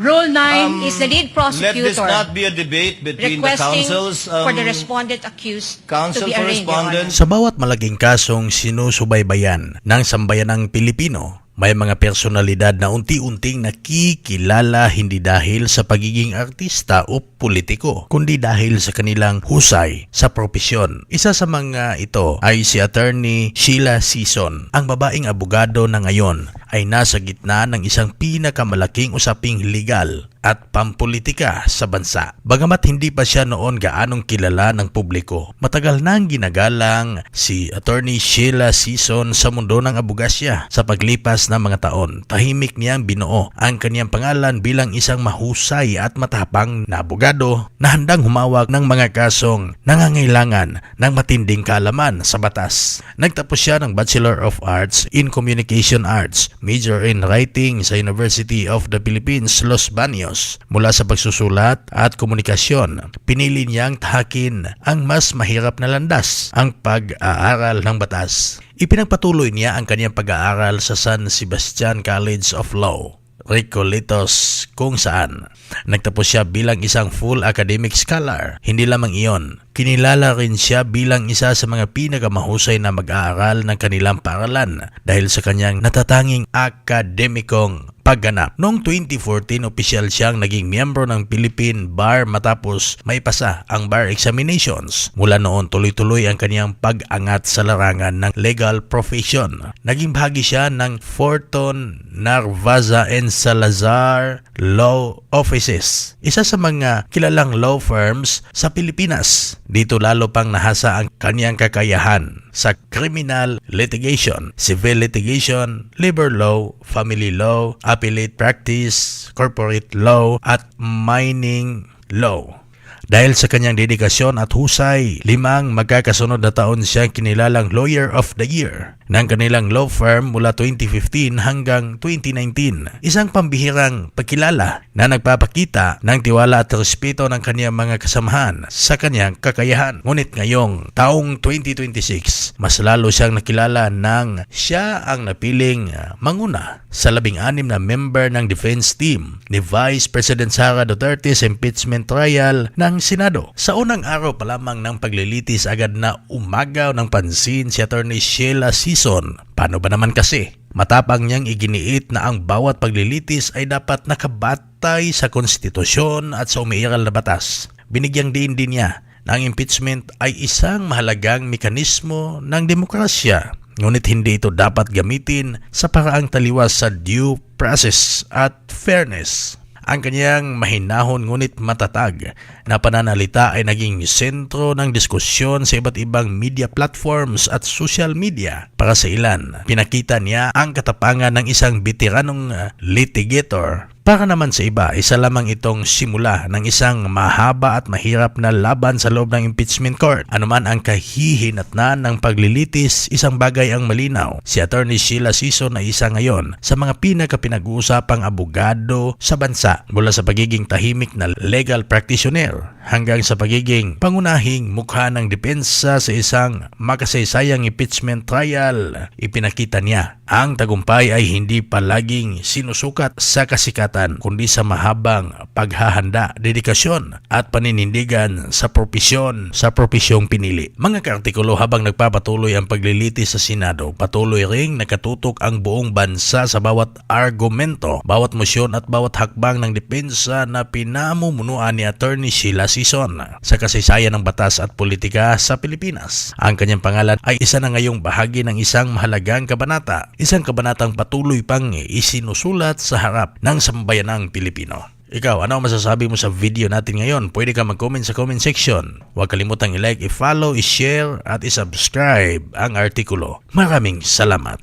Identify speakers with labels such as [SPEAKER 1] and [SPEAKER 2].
[SPEAKER 1] Rule 9 is the lead
[SPEAKER 2] Let this
[SPEAKER 1] prosecutor
[SPEAKER 2] not be a debate between the
[SPEAKER 1] requesting
[SPEAKER 2] councils.
[SPEAKER 1] for the respondent accused to
[SPEAKER 2] Counsel
[SPEAKER 1] be
[SPEAKER 2] for
[SPEAKER 1] arraigned, Your Honor.
[SPEAKER 2] respondent.
[SPEAKER 3] Sa bawat malaking kasong sinusubaybayan ng sambayanang Pilipino, may mga personalidad na unti-unting nakikilala hindi dahil sa pagiging artista o politiko, kundi dahil sa kanilang husay sa propesyon. Isa sa mga ito ay si Attorney Sheila Sison. Ang babaeng abogado na ngayon ay nasa gitna ng isang pinakamalaking usaping legal at pampolitika sa bansa. Bagamat hindi pa siya noon gaanong kilala ng publiko, matagal nang ginagalang si Attorney Sheila Sison sa mundo ng abogasya. Sa paglipas ng mga taon, tahimik niyang binuo ang kanyang pangalan bilang isang mahusay at matapang na abogado na handang humawak ng mga kasong nangangailangan ng matinding kaalaman sa batas. Nagtapos siya ng Bachelor of Arts in Communication Arts, major in Writing sa University of the Philippines, Los Baños. Mula sa pagsusulat at komunikasyon, pinili niyang tahakin ang mas mahirap na landas, ang pag-aaral ng batas. Ipinagpatuloy niya ang kanyang pag-aaral sa San Sebastian College of Law, Recoletos, kung saan nagtapos siya bilang isang full academic scholar. Hindi lamang iyon, kinilala rin siya bilang isa sa mga pinakamahusay na mag-aaral ng kanilang paaralan dahil sa kanyang natatanging akademikong pagganap. Noong 2014, opisyal siyang naging miyembro ng Philippine Bar matapos maipasa ang bar examinations. Mula noon, tuloy-tuloy ang kanyang pag-angat sa larangan ng legal profession. Naging bahagi siya ng Forton, Narvaza and Salazar Law Offices, isa sa mga kilalang law firms sa Pilipinas. Dito lalo pang nahasa ang kanyang kakayahan sa criminal litigation, civil litigation, labor law, family law, appellate practice, corporate law at mining law. Dahil sa kanyang dedikasyon at husay, 5 magkakasunod na taon siyang kinilalang Lawyer of the Year ng kanilang law firm mula 2015 hanggang 2019. Isang pambihirang pagkilala na nagpapakita ng tiwala at respeto ng kanyang mga kasamahan sa kanyang kakayahan. Ngunit ngayong taong 2026, mas lalo siyang nakilala nang siya ang napiling manguna sa 16 na member ng defense team ni Vice President Sara Duterte sa impeachment trial ng Senado. Sa unang araw pa lamang ng paglilitis, agad na umagaw ng pansin si Attorney Sheila Sison. Paano ba naman kasi? Matapang niyang iginiit na ang bawat paglilitis ay dapat nakabatay sa konstitusyon at sa umiiral na batas. Binigyang diin din niya na ang impeachment ay isang mahalagang mekanismo ng demokrasya. Ngunit hindi ito dapat gamitin sa paraang taliwas sa due process at fairness. Ang kanyang mahinahon ngunit matatag na pananalita ay naging sentro ng diskusyon sa iba't ibang media platforms at social media. Para sa ilan, pinakita niya ang katapangan ng isang veteranong litigator. Para naman sa iba, isa lamang itong simula ng isang mahaba at mahirap na laban sa loob ng impeachment court. Anuman ang kahihinatnan ng paglilitis, isang bagay ang malinaw. Si Attorney Sheila Sison ay isa ngayon sa mga pinakapinag-uusapang abogado sa bansa, mula sa pagiging tahimik na legal practitioner hanggang sa pagiging pangunahing mukha ng depensa sa isang makasaysayang impeachment trial. Ipinakita niya ang tagumpay ay hindi palaging sinusukat sa kasikatan, kundi sa mahabang paghahanda, dedikasyon at paninindigan sa propesyong pinili. Mga kaartikulo, habang nagpapatuloy ang paglilitis sa Senado, patuloy ring nakatutok ang buong bansa sa bawat argumento, bawat mosyon at bawat hakbang ng depensa na pinamumunuan ni Attorney Sheila Sison sa kasaysayan ng batas at politika sa Pilipinas. Ang kanyang pangalan ay isa na ngayong bahagi ng isang mahalagang kabanata, isang kabanatang patuloy pang isinusulat sa harap ng sambayanang Pilipino. Ikaw, ano ang masasabi mo sa video natin ngayon? Pwede ka mag-comment sa comment section. Huwag kalimutang i-like, i-follow, i-share at i-subscribe ang artikulo. Maraming salamat.